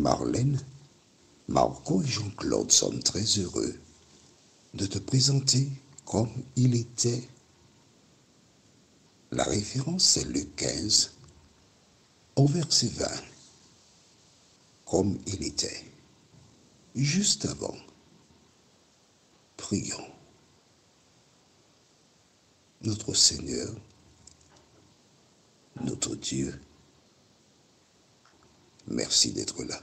Marlène, Marco et Jean-Claude sommes très heureux de te présenter comme il était. La référence, c'est Luc 15, au verset 20, comme il était. Juste avant, prions. Notre Seigneur, notre Dieu, merci d'être là.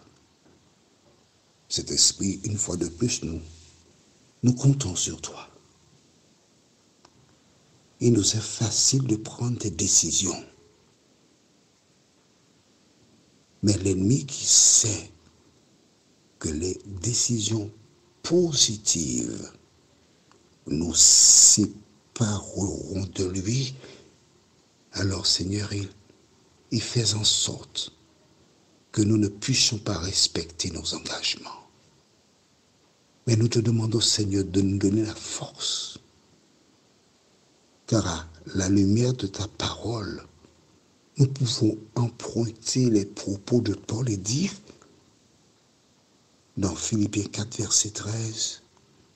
Cet esprit, une fois de plus, nous comptons sur toi. Il nous est facile de prendre des décisions. Mais l'ennemi qui sait que les décisions positives nous sépareront de lui, alors Seigneur, il fait en sorte que nous ne puissions pas respecter nos engagements. Mais nous te demandons, Seigneur, de nous donner la force, car à la lumière de ta parole, nous pouvons emprunter les propos de Paul et dire, dans Philippiens 4, verset 13,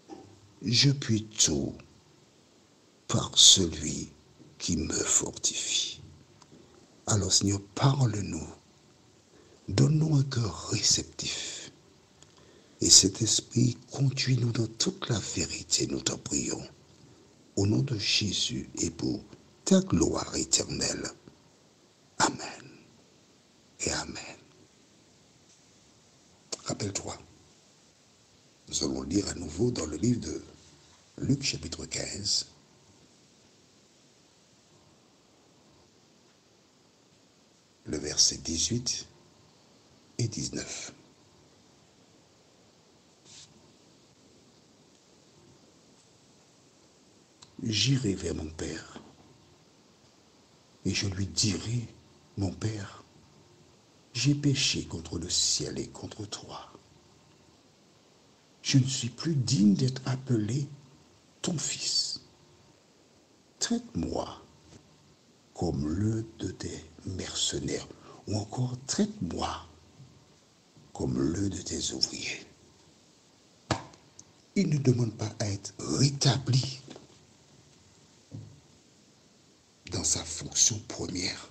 « Je puis tout par celui qui me fortifie. » Alors Seigneur, parle-nous, donne-nous un cœur réceptif. Et cet esprit, conduis-nous dans toute la vérité, nous t'en prions. Au nom de Jésus et pour ta gloire éternelle. Amen et Amen. Rappelle-toi, nous allons lire à nouveau dans le livre de Luc chapitre 15. Le verset 18 et 19. J'irai vers mon Père et je lui dirai, mon Père, j'ai péché contre le ciel et contre toi. Je ne suis plus digne d'être appelé ton fils. Traite-moi comme l'un de tes mercenaires, ou encore traite-moi comme l'un de tes ouvriers. Il ne demande pas à être rétabli dans sa fonction première.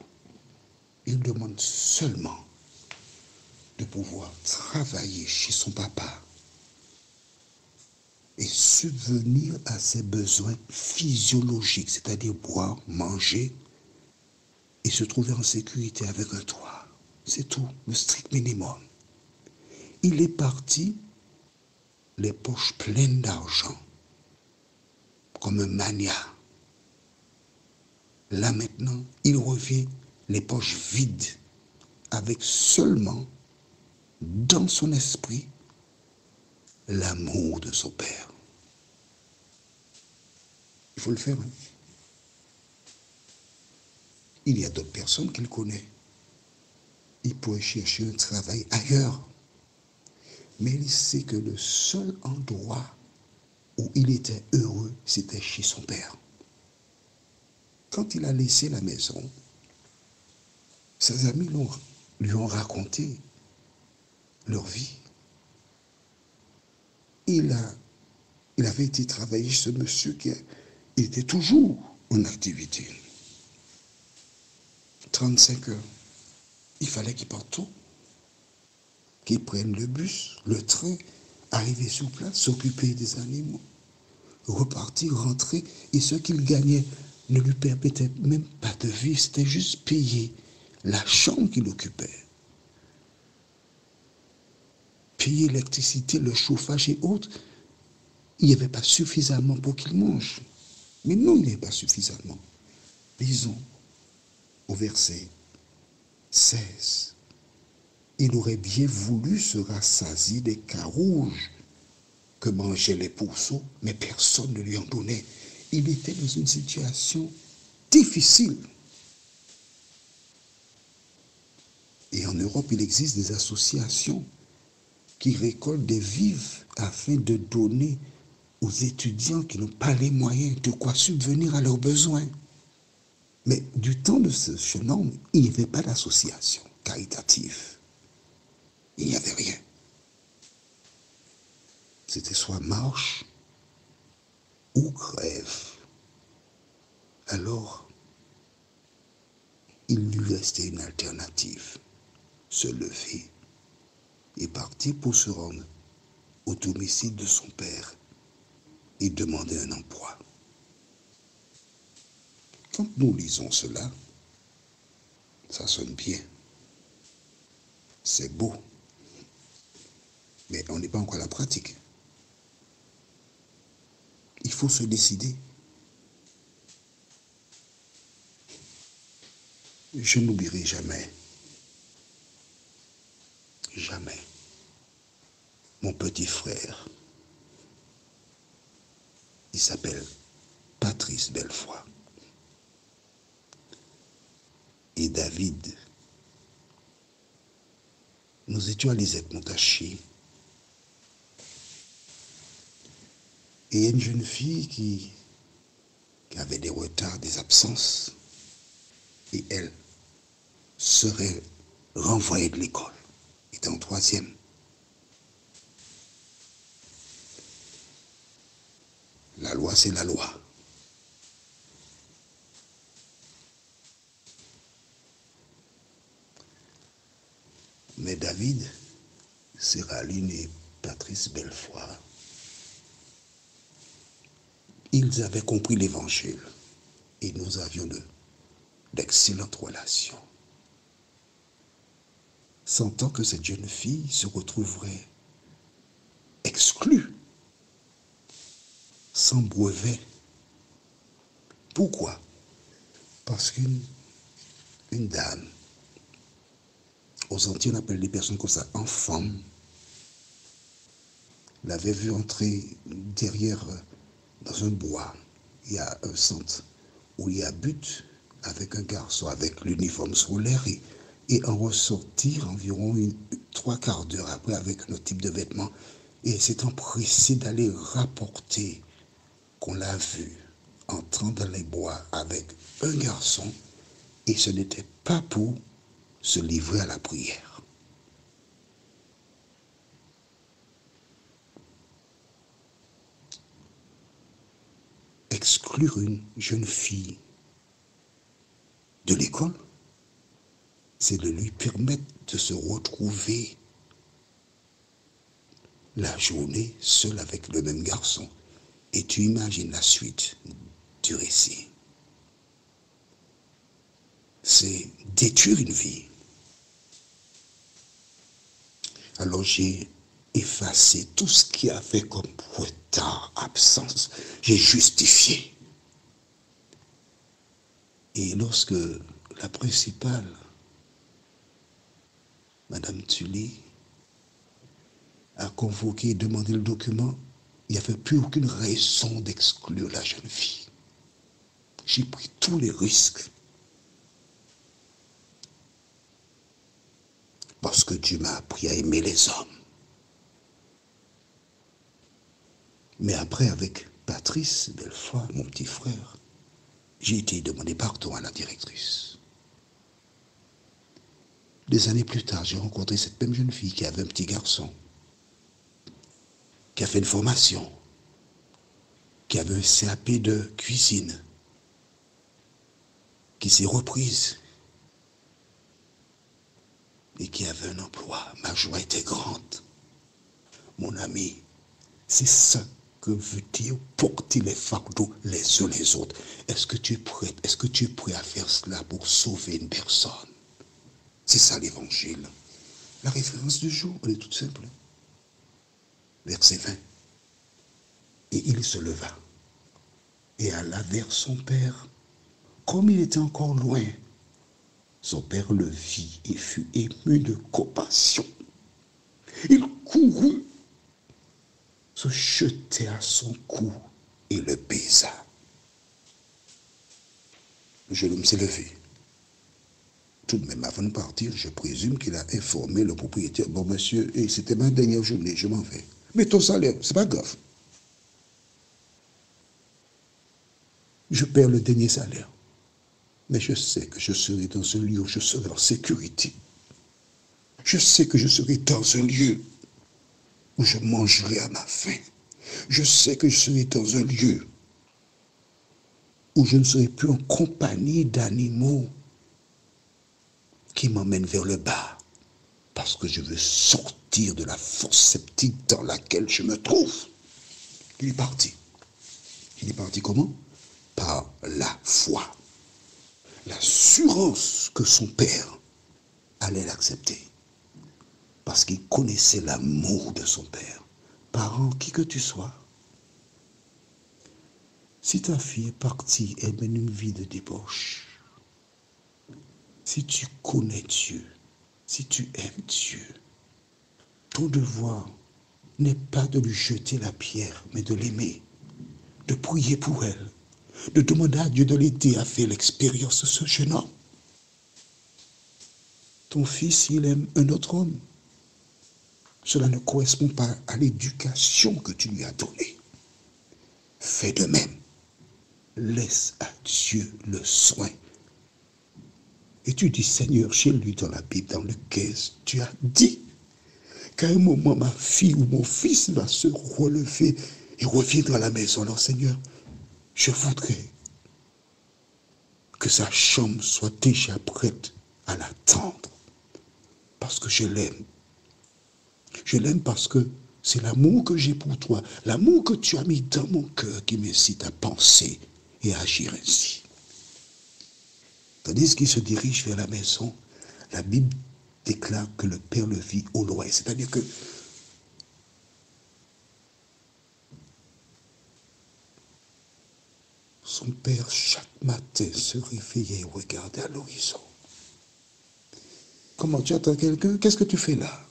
Il demande seulement de pouvoir travailler chez son papa et subvenir à ses besoins physiologiques, c'est-à-dire boire, manger et se trouver en sécurité avec un toit. C'est tout, le strict minimum. Il est parti les poches pleines d'argent, comme un magnat. Là maintenant, il revient les poches vides, avec seulement, dans son esprit, l'amour de son Père. Il faut le faire. Hein? Il y a d'autres personnes qu'il connaît. Il pourrait chercher un travail ailleurs. Mais il sait que le seul endroit où il était heureux, c'était chez son Père. Quand il a laissé la maison, ses amis lui ont raconté leur vie. Il avait été travailler chez ce monsieur qui était toujours en activité. 35 heures. Il fallait qu'il parte tôt, qu'il prenne le bus, le train, arriver sur place, s'occuper des animaux, repartir, rentrer, et ce qu'il gagnait ne lui permettait même pas de vivre, c'était juste payer la chambre qu'il occupait. Payer l'électricité, le chauffage et autres, il n'y avait pas suffisamment pour qu'il mange. Mais non, il n'y avait pas suffisamment. Lisons au verset 16. Il aurait bien voulu se rassasier des carouges que mangeaient les pourceaux, mais personne ne lui en donnait. Il était dans une situation difficile. Et en Europe, il existe des associations qui récoltent des vivres afin de donner aux étudiants qui n'ont pas les moyens de quoi subvenir à leurs besoins. Mais du temps de ce jeune homme, il n'y avait pas d'association caritative. Il n'y avait rien. C'était soit marche ou crève. Alors, il lui restait une alternative. Se lever et partir pour se rendre au domicile de son père et demander un emploi. Quand nous lisons cela, ça sonne bien, c'est beau, mais on n'est pas encore à la pratique. Il faut se décider. Je n'oublierai jamais, jamais, mon petit frère. Il s'appelle Patrice Bellefoy. Et David, nous étions à Lisette-Montaché. Et il y a une jeune fille qui avait des retards, des absences. Et elle serait renvoyée de l'école. Elle était en 3e. La loi, c'est la loi. Mais David, Séraline et Patrice Bellefoy, ils avaient compris l'évangile et nous avions d'excellentes relations. Sentant que cette jeune fille se retrouverait exclue, sans brevet. Pourquoi? Parce qu'une dame, aux Antilles on appelle les personnes comme ça, en femme, l'avait vue entrer derrière, dans un bois. Il y a un centre où il y a but avec un garçon avec l'uniforme scolaire et en ressortir environ 3/4 d'heure après avec un autre type de vêtements. Et s'est empressé d'aller rapporter qu'on l'a vu entrant dans les bois avec un garçon et ce n'était pas pour se livrer à la prière. Exclure une jeune fille de l'école, c'est de lui permettre de se retrouver la journée seule avec le même garçon. Et tu imagines la suite du récit. C'est détruire une vie. Alors j'ai effacé tout ce qui avait comme retard, absence. J'ai justifié. Et lorsque la principale, Madame Tully, a convoqué et demandé le document, il n'y avait plus aucune raison d'exclure la jeune fille. J'ai pris tous les risques. Parce que Dieu m'a appris à aimer les hommes. Mais après, avec Patrice Bellefoy, mon petit frère, j'ai été demander pardon à la directrice. Des années plus tard, j'ai rencontré cette même jeune fille qui avait un petit garçon, qui a fait une formation, qui avait un CAP de cuisine, qui s'est reprise et qui avait un emploi. Ma joie était grande. Mon ami, c'est ça que veut dire porter les fardeaux les uns les autres. Est-ce que tu es prêt? Est-ce que tu es prêt à faire cela pour sauver une personne? C'est ça l'évangile. La référence du jour, elle est toute simple. Verset 20. Et il se leva et alla vers son père. Comme il était encore loin, son père le vit et fut ému de compassion. Il courut, se jetait à son cou et le baisa. Le jeune homme s'est levé. Tout de même, avant de partir, je présume qu'il a informé le propriétaire. Bon, monsieur, et c'était ma dernière journée, je m'en vais. Mais ton salaire, c'est pas grave. Je perds le dernier salaire. Mais je sais que je serai dans un lieu où je serai en sécurité. Je sais que je serai dans un lieu où je mangerai à ma faim. Je sais que je serai dans un lieu où je ne serai plus en compagnie d'animaux qui m'emmènent vers le bas, parce que je veux sortir de la force sceptique dans laquelle je me trouve. Il est parti. Il est parti comment? Par la foi. L'assurance que son père allait l'accepter. Parce qu'il connaissait l'amour de son père. Parent, qui que tu sois, si ta fille est partie, elle mène une vie de débauche. Si tu connais Dieu, si tu aimes Dieu, ton devoir n'est pas de lui jeter la pierre, mais de l'aimer, de prier pour elle, de demander à Dieu de l'aider à faire l'expérience de ce jeune homme. Ton fils, il aime un autre homme. Cela ne correspond pas à l'éducation que tu lui as donnée. Fais de même. Laisse à Dieu le soin. Et tu dis, Seigneur, chez lui dans la Bible, dans le 15, tu as dit qu'à un moment, ma fille ou mon fils va se relever et reviendra à la maison. Alors, Seigneur, je voudrais que sa chambre soit déjà prête à l'attendre. Parce que je l'aime. Je l'aime parce que c'est l'amour que j'ai pour toi, l'amour que tu as mis dans mon cœur qui m'incite à penser et à agir ainsi. Tandis qu'il se dirige vers la maison, la Bible déclare que le père le vit au loin. C'est-à-dire que son père, chaque matin, se réveillait et regardait à l'horizon. Comment, tu attends quelqu'un? Qu'est-ce que tu fais là?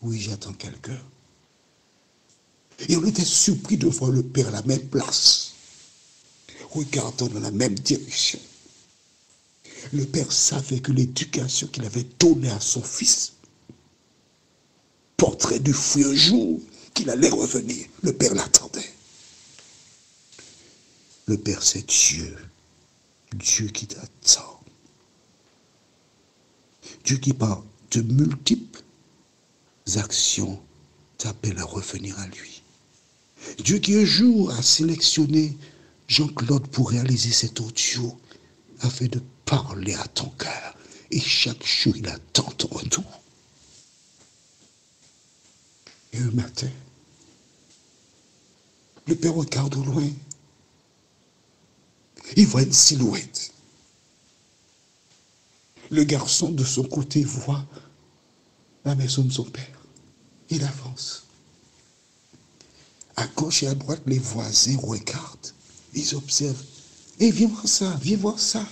Oui, j'attends quelqu'un. Et on était surpris de voir le père à la même place, regardant dans la même direction. Le père savait que l'éducation qu'il avait donnée à son fils porterait du fruit un jour, qu'il allait revenir. Le père l'attendait. Le père, c'est Dieu. Dieu qui t'attend. Dieu qui, par de multiples actions, t'appelle à revenir à lui. Dieu qui un jour a sélectionné Jean-Claude pour réaliser cet audio afin de parler à ton cœur. Et chaque jour, il attend ton retour. Et un matin, le père regarde au loin. Il voit une silhouette. Le garçon de son côté voit la maison de son père. Il avance. À gauche et à droite, les voisins regardent. Ils observent. Et viens voir ça, viens voir ça.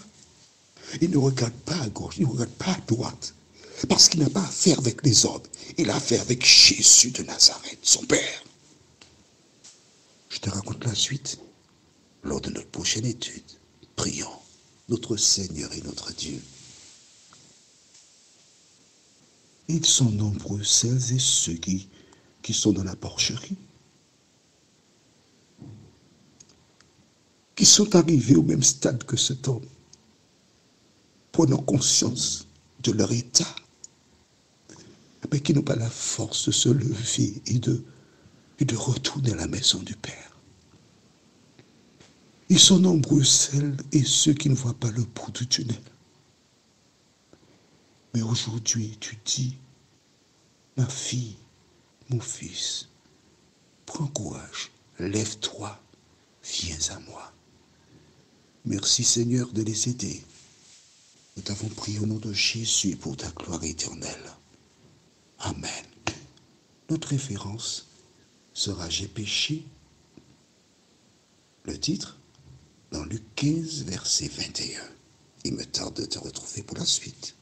Il ne regarde pas à gauche, il ne regarde pas à droite. Parce qu'il n'a pas affaire avec les hommes. Il a affaire avec Jésus de Nazareth, son père. Je te raconte la suite lors de notre prochaine étude. Prions notre Seigneur et notre Dieu. Ils sont nombreux, celles et ceux qui sont dans la porcherie, qui sont arrivés au même stade que cet homme, prenant conscience de leur état, mais qui n'ont pas la force de se lever et de retourner à la maison du Père. Ils sont nombreux, celles et ceux qui ne voient pas le bout du tunnel. Mais aujourd'hui, tu dis, ma fille, mon fils, prends courage, lève-toi, viens à moi. Merci Seigneur de les aider. Nous t'avons prié au nom de Jésus pour ta gloire éternelle. Amen. Notre référence sera J'ai péché. Le titre, dans Luc 15, verset 21. Il me tarde de te retrouver pour la suite.